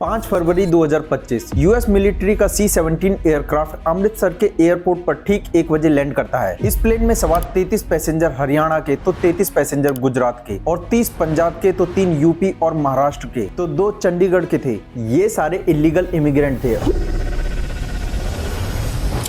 5 फरवरी 2025 US military का C-17 aircraft Amritsar के airport पर ठीक 1 बजे लैंड करता है। इस प्लेन में सवार 33 पैसेंजर हरियाणा के तो 33 पैसेंजर गुजरात के और 30 पंजाब के तो 3 यूपी और महाराष्ट्र के तो 2 चंडीगढ़ के थे। ये सारे इलीगल इमिग्रेंट थे।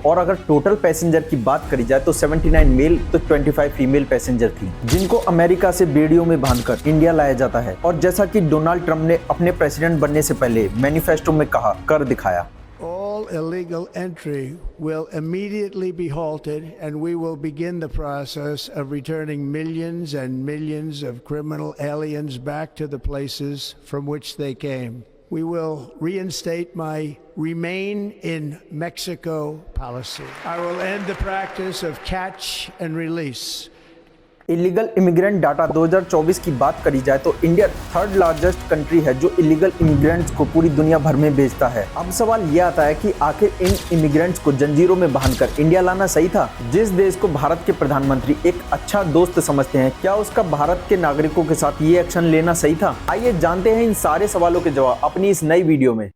और अगर टोटल पैसेंजर की बात करी जाए तो 79 मेल तो 25 फीमेल पैसेंजर थी, जिनको अमेरिका से बेड़ियों में बांधकर इंडिया लाया जाता है। और जैसा कि डोनाल्ड ट्रंप ने अपने प्रेसिडेंट बनने से पहले मैनिफेस्टो में कहा, कर दिखाया। All illegal entry will immediately be halted and we will begin the process of returning millions and millions of criminal aliens back to the places from which they came. We will reinstate my Remain in Mexico policy. I will end the practice of catch and release. Illegal immigrant data 2024 की बात करी जाए तो India 3rd largest country है जो illegal immigrants को पूरी दुनिया भर में भेजता है। अब सवाल ये आता है कि आखिर इन इमिग्रेंट्स को जंजीरों में बांधकर इंडिया लाना सही था? जिस देश को भारत के प्रधानमंत्री एक अच्छा दोस्त समझते हैं, क्या उसका भारत के नागरिकों के साथ ये एक्शन लेना सही था? आइए जानते हैं इन सारे सवालों के जवाब अपनी इस नई वीडियो में।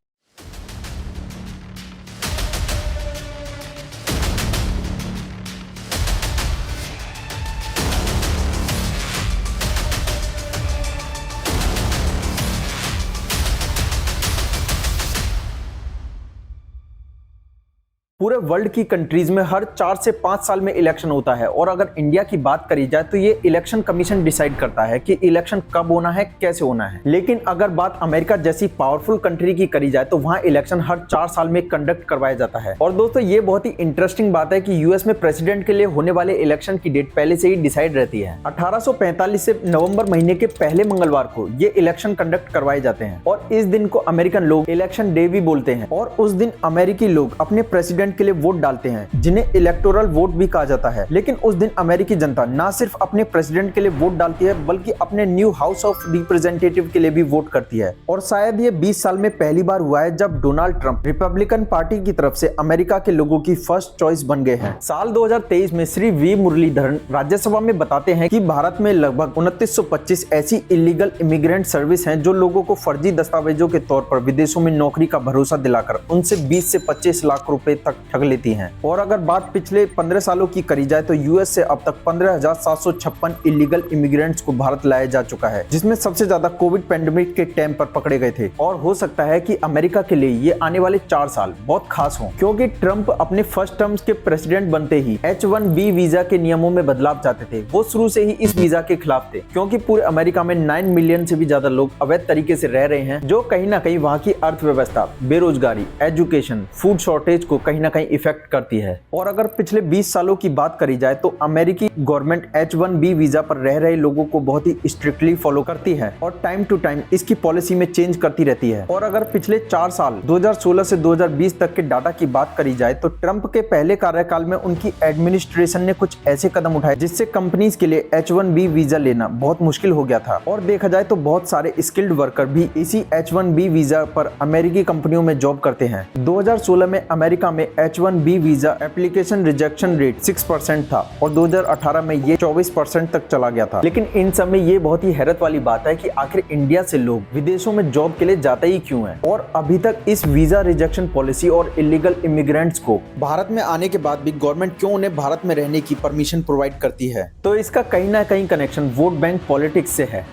पूरे वर्ल्ड की कंट्रीज में हर 4 से 5 साल में इलेक्शन होता है और अगर इंडिया की बात करी जाए तो ये इलेक्शन कमीशन डिसाइड करता है कि इलेक्शन कब होना है, कैसे होना है। लेकिन अगर बात अमेरिका जैसी पावरफुल कंट्री की करी जाए तो वहां इलेक्शन हर 4 साल में कंडक्ट करवाया जाता है। और दोस्तों ये बहुत ही इंटरेस्टिंग बात है कि यूएस में प्रेसिडेंट के लिए होने वाले इलेक्शन की डेट पहले से ही डिसाइड रहती है। 1845 से नवंबर महीने के पहले मंगलवार को ये इलेक्शन कंडक्ट करवाए जाते हैं और इस दिन को अमेरिकन लोग इलेक्शन डे भी बोलते हैं। और उस दिन अमेरिकी लोग अपने प्रेसिडेंट के लिए वोट डालते हैं, जिन्हें इलेक्टोरल वोट भी कहा जाता है। लेकिन उस दिन अमेरिकी जनता न सिर्फ अपने प्रेसिडेंट के लिए वोट डालती है बल्कि अपने न्यू हाउस ऑफ रिप्रेजेंटेटिव के लिए भी वोट करती है। और शायद ये 20 साल में पहली बार हुआ है जब डोनाल्ड ट्रंप रिपब्लिकन पार्टी की तरफ से अमेरिका के लोगों की फर्स्ट चॉइस बन गए हैं। साल 2023 में श्री वी मुरलीधरन राज्यसभा में बताते हैं कि भारत में लगभग 2925 ऐसी इलीगल इमिग्रेंट सर्विस हैं जो लोगों को फर्जी दस्तावेजों के तौर पर विदेशों में नौकरी का भरोसा दिलाकर उनसे 20 से 25 लाख रुपए तक ठग लेती हैं। और अगर बात पिछले 15 सालों की करी जाए तो यूएस से अब तक 15,756 इलीगल इमिग्रेंट्स को भारत लाया जा चुका है, जिसमें सबसे ज्यादा कोविड पेंडेमिक के टाइम पर पकड़े गए थे। और हो सकता है कि अमेरिका के लिए ये आने वाले 4 साल बहुत खास हों, क्योंकि ट्रंप अपने फर्स्ट टर्म के प्रेसिडेंट बनते ही H-1B वीजा के नियमों में बदलाव चाहते थे। वो शुरू से ही इस वीजा के खिलाफ थे, क्योंकि पूरे अमेरिका में 9 मिलियन से भी ज्यादा लोग अवैध तरीके से रह रहे हैं, जो कहीं ना कहीं वहाँ की अर्थव्यवस्था, बेरोजगारी, एजुकेशन, फूड शॉर्टेज को कहीं ना कहीं इफेक्ट करती है। और अगर पिछले 20 सालों की बात करी जाए तो अमेरिकी गवर्नमेंट H-1B वीजा पर रह रहे लोगों को बहुत ही स्ट्रिक्टली फॉलो करती है और टाइम टू टाइम इसकी पॉलिसी में चेंज करती रहती है। और अगर पिछले 4 साल 2016 से 2020 तक के डाटा की बात करी जाए तो ट्रंप के पहले कार्यकाल में उनकी एडमिनिस्ट्रेशन ने कुछ ऐसे कदम उठाए जिससे कंपनीज के लिए H-1B वीजा लेना बहुत मुश्किल हो गया था। और देखा जाए तो बहुत सारे स्किल्ड वर्कर भी इसी H-1B वीजा पर अमेरिकी कंपनियों में जॉब करते हैं। 2016 में अमेरिका में H-1B visa application rejection rate 6% था और 2018 में ये 24% तक चला गया था। लेकिन इन सब में ये बहुत ही हैरत वाली बात है कि आखिर इंडिया से लोग विदेशों में जॉब के लिए जाते ही क्यों हैं? और अभी तक इस वीजा रिजेक्शन पॉलिसी और इलीगल इमिग्रेंट्स को भारत में आने के बाद भी गवर्नमेंट क्यों उन्हें भारत में रहने की परमिशन प्रोवाइड करती है? तो इसका कहीं ना कहीं कनेक्शन वोट बैंक पॉलिटिक्स से है।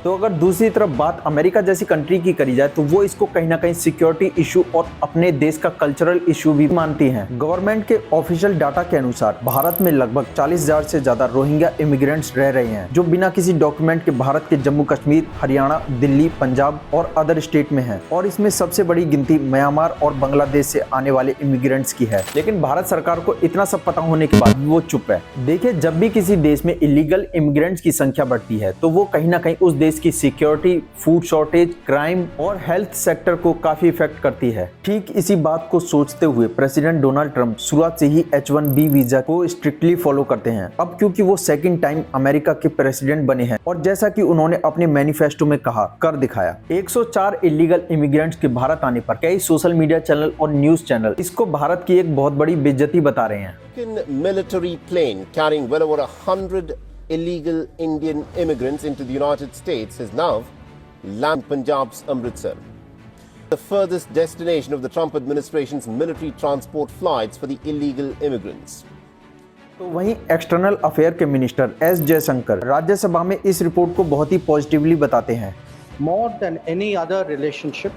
तो अगर दूसरी तरफ बात अमेरिका जैसी कंट्री की करी जाए तो वो इसको कहीं ना कहीं सिक्योरिटी इशू और अपने देश का कल्चरल इशू भी मानती हैं। गवर्नमेंट के ऑफिशियल डाटा के अनुसार भारत में लगभग 40,000 से ज्यादा रोहिंग्या इमिग्रेंट्स रह रहे हैं, जो बिना किसी डॉक्यूमेंट के भारत के जम्मू कश्मीर, हरियाणा, दिल्ली, पंजाब और अदर स्टेट में है। और इसमें सबसे बड़ी गिनती म्यांमार और बांग्लादेश से आने वाले इमिग्रेंट्स की है। लेकिन भारत सरकार को इतना सब पता होने के बाद भी वो चुप है। देखिए, जब भी किसी देश में इलीगल इमिग्रेंट्स की संख्या बढ़ती है तो वो कहीं ना कहीं उस देश की सिक्योरिटी, फूड शॉर्टेज, क्राइम और हेल्थ सेक्टर को काफी इफेक्ट करती है। ठीक इसी बात को सोचते हुए प्रेसिडेंट डोनाल्ड ट्रंप शुरुआत से ही H-1B वीजा को स्ट्रिक्टली फॉलो करते हैं। अब क्योंकि वो सेकंड टाइम अमेरिका के प्रेसिडेंट बने हैं और जैसा कि उन्होंने अपने मैनिफेस्टो में कहा, कर दिखाया। 104 इलीगल इमिग्रेंट्स के भारत आने पर कई सोशल मीडिया चैनल और न्यूज चैनल इसको भारत की एक बहुत बड़ी बेइज्जती बता रहे हैं। Military plane carrying well over 100 illegal Indian immigrants into the United States has now land Punjab's Amritsar, the furthest destination of the Trump administration's military transport flights for the illegal immigrants. तो वहीं external affair के minister S Jaishankar Rajya Sabha में इस report को बहुत ही positively बताते हैं। More than any other relationship,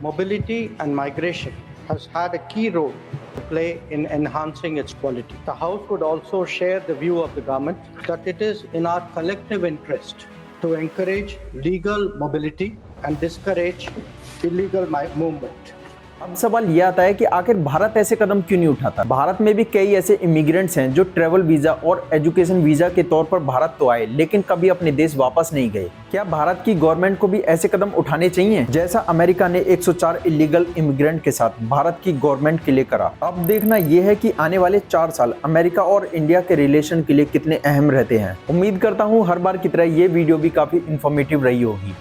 mobility and migration has had a key role to play in enhancing its quality. The House would also share the view of the government that it is in our collective interest to encourage legal mobility and discourage illegal movement. अब सवाल ये आता है कि आखिर भारत ऐसे कदम क्यों नहीं उठाता। भारत में भी कई ऐसे इमिग्रेंट्स हैं जो ट्रैवल वीजा और एजुकेशन वीजा के तौर पर भारत तो आए लेकिन कभी अपने देश वापस नहीं गए। क्या भारत की गवर्नमेंट को भी ऐसे कदम उठाने चाहिए जैसा अमेरिका ने 104 इलीगल इमिग्रेंट के साथ भारत की गवर्नमेंट के लिए करा। अब देखना यह है कि आने वाले 4 साल अमेरिका और इंडिया के रिलेशन के लिए कितने अहम रहते हैं। उम्मीद करता हूँ हर बार की तरह ये वीडियो भी काफी इंफॉर्मेटिव रही होगी।